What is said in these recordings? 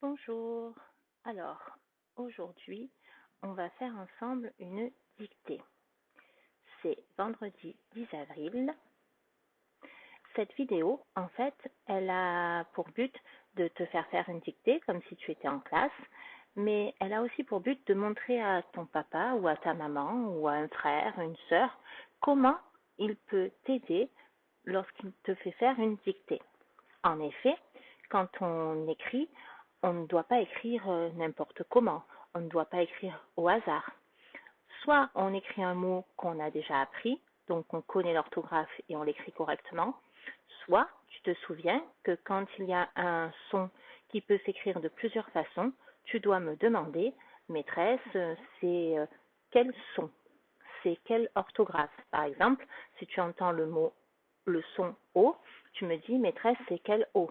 Bonjour. Alors, aujourd'hui, on va faire ensemble une dictée. C'est vendredi 10 avril. Cette vidéo, en fait, elle a pour but de te faire une dictée comme si tu étais en classe, mais elle a aussi pour but de montrer à ton papa ou à ta maman ou à un frère, une sœur, comment il peut t'aider lorsqu'il te fait faire une dictée. En effet, quand on écrit, on ne doit pas écrire n'importe comment, on ne doit pas écrire au hasard. Soit on écrit un mot qu'on a déjà appris, donc on connaît l'orthographe et on l'écrit correctement, soit tu te souviens que quand il y a un son qui peut s'écrire de plusieurs façons, tu dois me demander, maîtresse, c'est quel son, c'est quelle orthographe. Par exemple, si tu entends le son O, tu me dis, maîtresse, c'est quel O?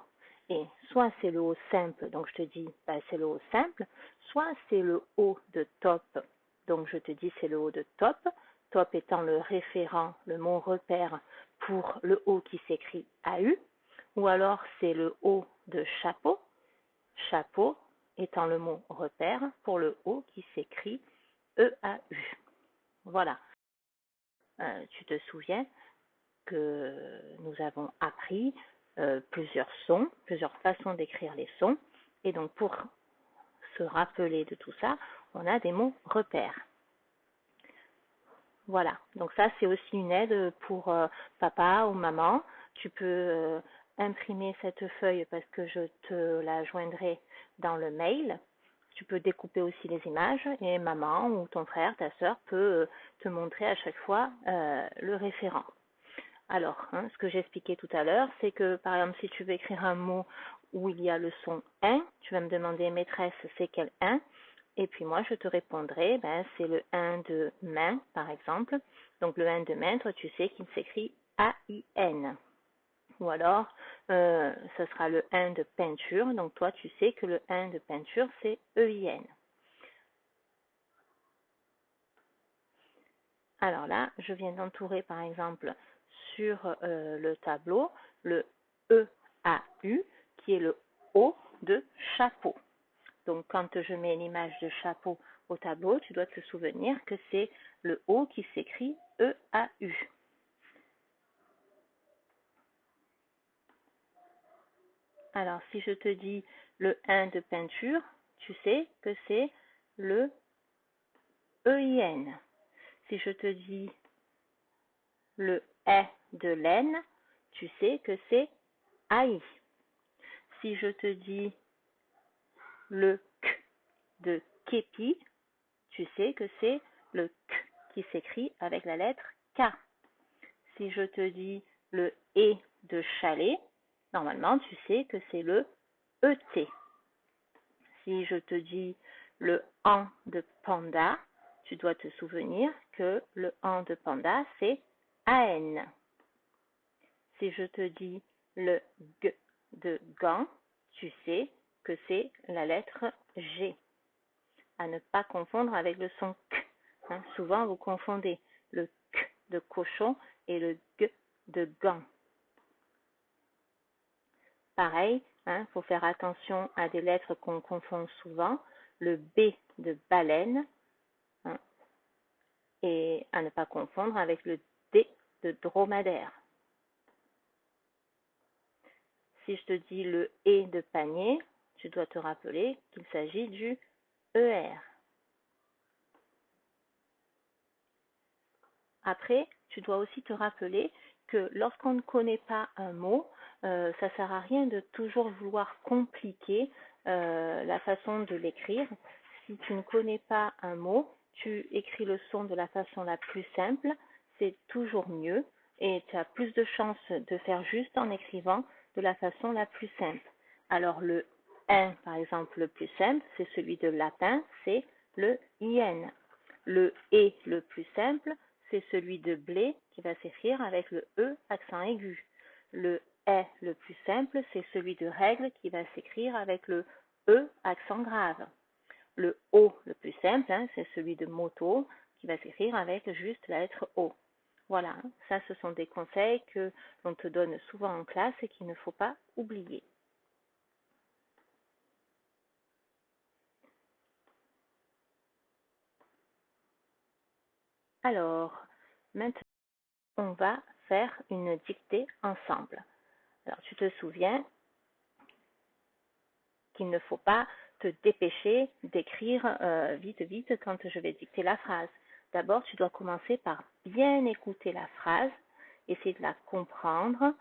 Et soit c'est le O simple, donc je te dis, c'est le O simple, soit c'est le O de top, donc je te dis c'est le O de top, top étant le référent, le mot repère pour le O qui s'écrit AU, ou alors c'est le O de chapeau, chapeau étant le mot repère pour le O qui s'écrit EAU. Voilà. Tu te souviens que nous avons appris plusieurs sons, plusieurs façons d'écrire les sons. Et donc, pour se rappeler de tout ça, on a des mots repères. Voilà. Donc ça, c'est aussi une aide pour papa ou maman. Tu peux imprimer cette feuille parce que je te la joindrai dans le mail. Tu peux découper aussi les images et maman ou ton frère, ta sœur peut te montrer à chaque fois le référent. Alors, ce que j'expliquais tout à l'heure, c'est que par exemple, si tu veux écrire un mot où il y a le son un, tu vas me demander maîtresse, c'est quel un? Et puis moi, je te répondrai, c'est le 1 de main, par exemple. Donc le 1 de main, toi, tu sais qu'il s'écrit A-I-N. Ou alors, ce sera le 1 de peinture. Donc toi, tu sais que le 1 de peinture, c'est E-I-N. Alors là, je viens d'entourer, par exemple, sur le tableau, le E-A-U, qui est le O de chapeau. Donc, quand je mets l'image de chapeau au tableau, tu dois te souvenir que c'est le O qui s'écrit E-A-U. Alors, si je te dis le 1 de peinture, tu sais que c'est le E-I-N. Si je te dis le E de laine, tu sais que c'est A-I. Si je te dis le K de képi, tu sais que c'est le K qui s'écrit avec la lettre K. Si je te dis le E de chalet, normalement tu sais que c'est le ET. Si je te dis le AN de panda, tu dois te souvenir que le AN de panda c'est AN. Si je te dis le G de gant, tu sais que c'est la lettre G. À ne pas confondre avec le son K. Souvent, vous confondez le K de cochon et le G de gant. Pareil, faut faire attention à des lettres qu'on confond souvent. Le B de baleine et à ne pas confondre avec le D de dromadaire. Si je te dis le E de panier, tu dois te rappeler qu'il s'agit du ER. Après, tu dois aussi te rappeler que lorsqu'on ne connaît pas un mot, ça ne sert à rien de toujours vouloir compliquer la façon de l'écrire. Si tu ne connais pas un mot, tu écris le son de la façon la plus simple, c'est toujours mieux et tu as plus de chances de faire juste en écrivant de la façon la plus simple. Alors le 1, par exemple, le plus simple, c'est celui de lapin, c'est le IN. Le E le plus simple, c'est celui de blé qui va s'écrire avec le E accent aigu. Le E le plus simple, c'est celui de règle qui va s'écrire avec le E accent grave. Le O le plus simple, c'est celui de moto qui va s'écrire avec juste la lettre O. Voilà, ça ce sont des conseils que l'on te donne souvent en classe et qu'il ne faut pas oublier. Alors, maintenant, on va faire une dictée ensemble. Alors, tu te souviens qu'il ne faut pas te dépêcher d'écrire vite, vite quand je vais dicter la phrase. D'abord, tu dois commencer par bien écouter la phrase, essayer de la comprendre,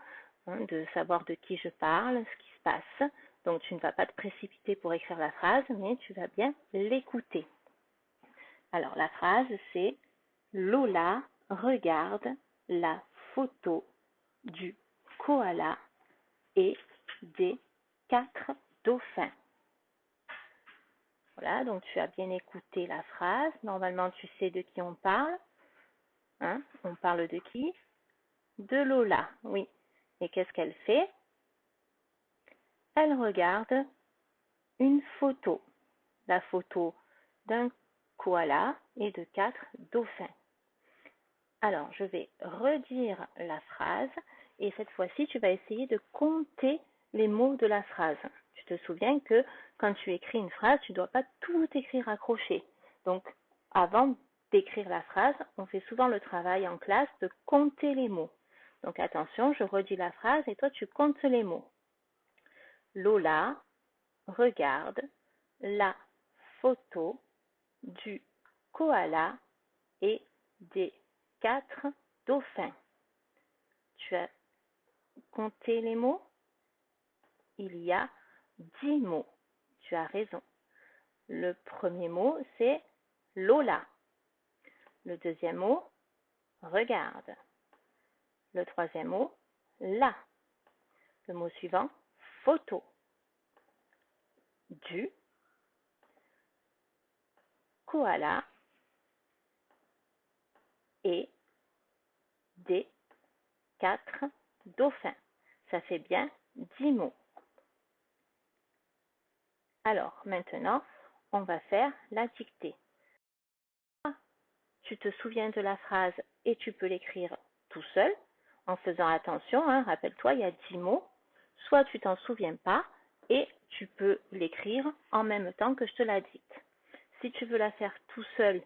de savoir de qui je parle, ce qui se passe. Donc, tu ne vas pas te précipiter pour écrire la phrase, mais tu vas bien l'écouter. Alors, la phrase, c'est Lola regarde la photo du koala et des 4 dauphins. Voilà, donc tu as bien écouté la phrase. Normalement, tu sais de qui on parle. Hein? On parle de qui? De Lola, oui. Et qu'est-ce qu'elle fait? Elle regarde une photo. La photo d'un koala et de 4 dauphins. Alors, je vais redire la phrase et cette fois-ci, tu vas essayer de compter les mots de la phrase. Tu te souviens que quand tu écris une phrase, tu ne dois pas tout écrire accroché. Donc, avant d'écrire la phrase, on fait souvent le travail en classe de compter les mots. Donc, attention, je redis la phrase et toi, tu comptes les mots. Lola regarde la photo du koala et des 4 dauphins. Tu as compté les mots? Il y a 10 mots. Tu as raison. Le premier mot, c'est Lola. Le deuxième mot, regarde. Le troisième mot, la. Le mot suivant, photo. Du koala et des 4 dauphins. Ça fait bien 10 mots. Alors, maintenant, on va faire la dictée. Tu te souviens de la phrase et tu peux l'écrire tout seul, en faisant attention, hein, rappelle-toi, il y a 10 mots. Soit tu t'en souviens pas et tu peux l'écrire en même temps que je te la dicte. Si tu veux la faire tout seul,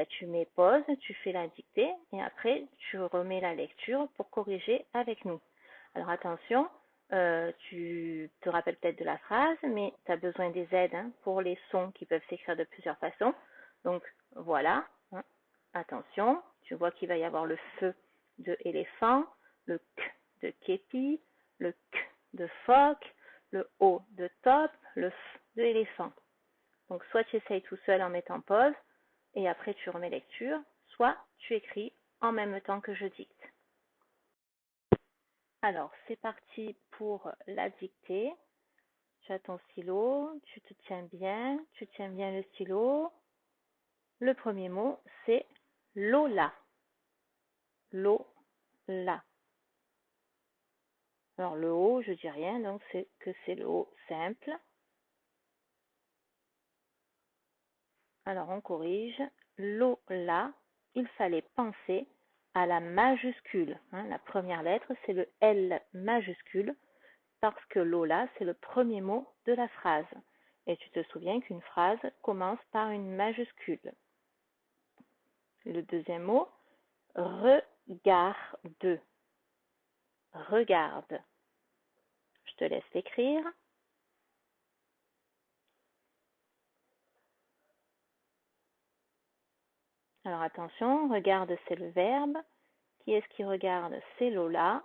tu mets pause, tu fais la dictée et après tu remets la lecture pour corriger avec nous. Alors attention, tu te rappelles peut-être de la phrase, mais tu as besoin des aides pour les sons qui peuvent s'écrire de plusieurs façons. Donc voilà, hein. Attention, tu vois qu'il va y avoir le feu de éléphant, le k de képi, le k de phoque, le o de top, le f de éléphant. Donc soit tu essayes tout seul en mettant pause et après tu remets lecture, soit tu écris en même temps que je dicte. Alors c'est parti pour la dictée. Tu as ton stylo, tu tiens bien le stylo. Le premier mot c'est Lola. Lola. Alors le O, je dis rien, donc c'est que c'est le O simple. Alors on corrige. Lola, il fallait penser à la majuscule. La première lettre, c'est le L majuscule, parce que Lola, c'est le premier mot de la phrase. Et tu te souviens qu'une phrase commence par une majuscule. Le deuxième mot, regarde. Regarde. Je te laisse l'écrire. Alors attention, regarde, c'est le verbe. Qui est-ce qui regarde? C'est Lola.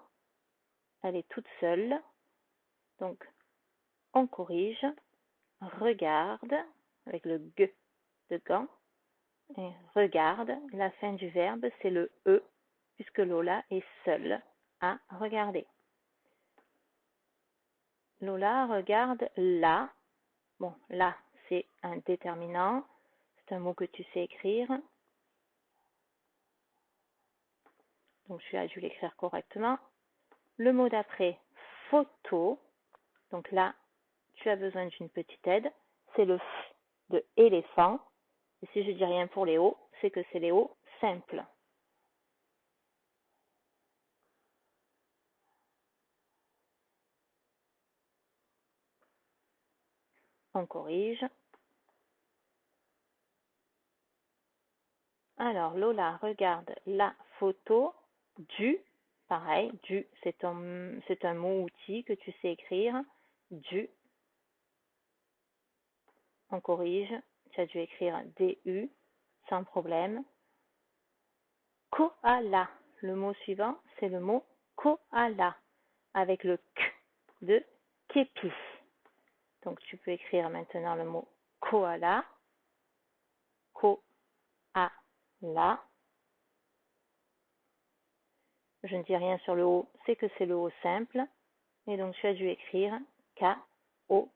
Elle est toute seule. Donc, on corrige. Regarde, avec le G de gant. Et regarde, la fin du verbe, c'est le E, puisque Lola est seule à regarder. Lola regarde là. Bon, là, c'est un déterminant. C'est un mot que tu sais écrire. Donc, tu as dû l'écrire correctement. Le mot d'après, photo. Donc là, tu as besoin d'une petite aide. C'est le F de éléphant. Et si je dis rien pour les O, c'est que c'est les O simples. On corrige. Alors, Lola regarde la photo du, pareil, du, c'est un mot-outil que tu sais écrire, du, on corrige, tu as dû écrire DU, sans problème. Koala, le mot suivant, c'est le mot koala, avec le K de képi. Donc, tu peux écrire maintenant le mot koala, ko-a-la. Je ne dis rien sur le O, c'est que c'est le O simple. Et donc, tu as dû écrire K-O-A-L-A.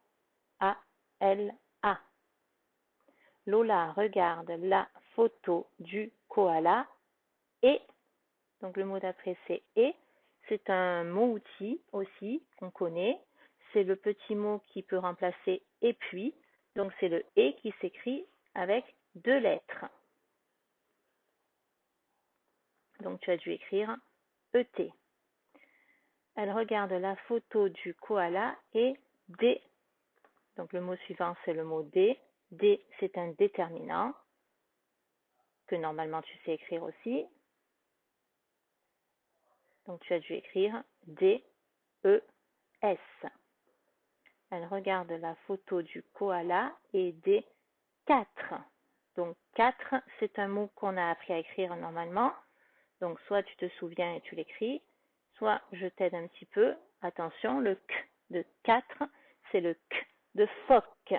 Lola regarde la photo du koala et, donc le mot d'après c'est et, c'est un mot-outil aussi qu'on connaît. C'est le petit mot qui peut remplacer et puis, donc c'est le et qui s'écrit avec 2 lettres. Donc tu as dû écrire ET. Elle regarde la photo du koala et D. Donc le mot suivant c'est le mot D. D c'est un déterminant que normalement tu sais écrire aussi. Donc tu as dû écrire D, E, S. Elle regarde la photo du koala et des 4. Donc 4, c'est un mot qu'on a appris à écrire normalement. Donc soit tu te souviens et tu l'écris, soit je t'aide un petit peu. Attention, le K de 4, c'est le K de phoque.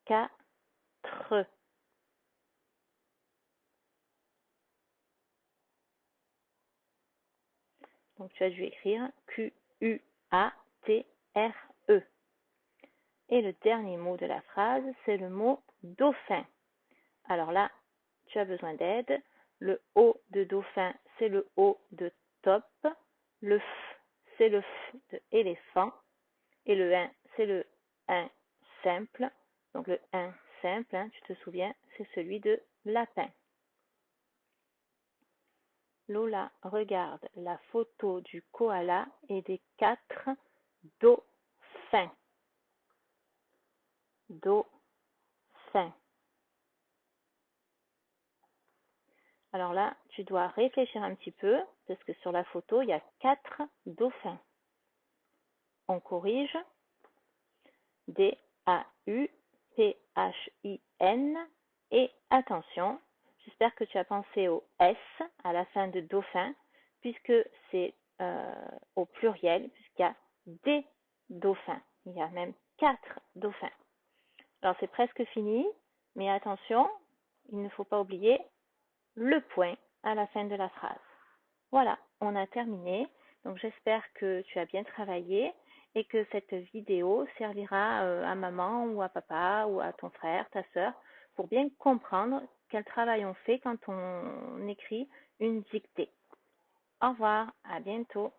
4. Donc tu as dû écrire Q-U-A-T-R-E. Et le dernier mot de la phrase, c'est le mot dauphin. Alors là, tu as besoin d'aide. Le O de dauphin, c'est le O de top. Le F, c'est le F de éléphant. Et le 1, c'est le 1 simple. Donc le 1 simple, hein, tu te souviens, c'est celui de lapin. Lola regarde la photo du koala et des 4 dauphins. Dauphin. Alors là, tu dois réfléchir un petit peu, parce que sur la photo, il y a 4 dauphins. On corrige. D-A-U-P-H-I-N. Et attention, j'espère que tu as pensé au S à la fin de dauphin, puisque c'est au pluriel, puisqu'il y a des dauphins. Il y a même 4 dauphins. Alors c'est presque fini, mais attention, il ne faut pas oublier le point à la fin de la phrase. Voilà, on a terminé. Donc j'espère que tu as bien travaillé et que cette vidéo servira à maman ou à papa ou à ton frère, ta sœur, pour bien comprendre quel travail on fait quand on écrit une dictée. Au revoir, à bientôt.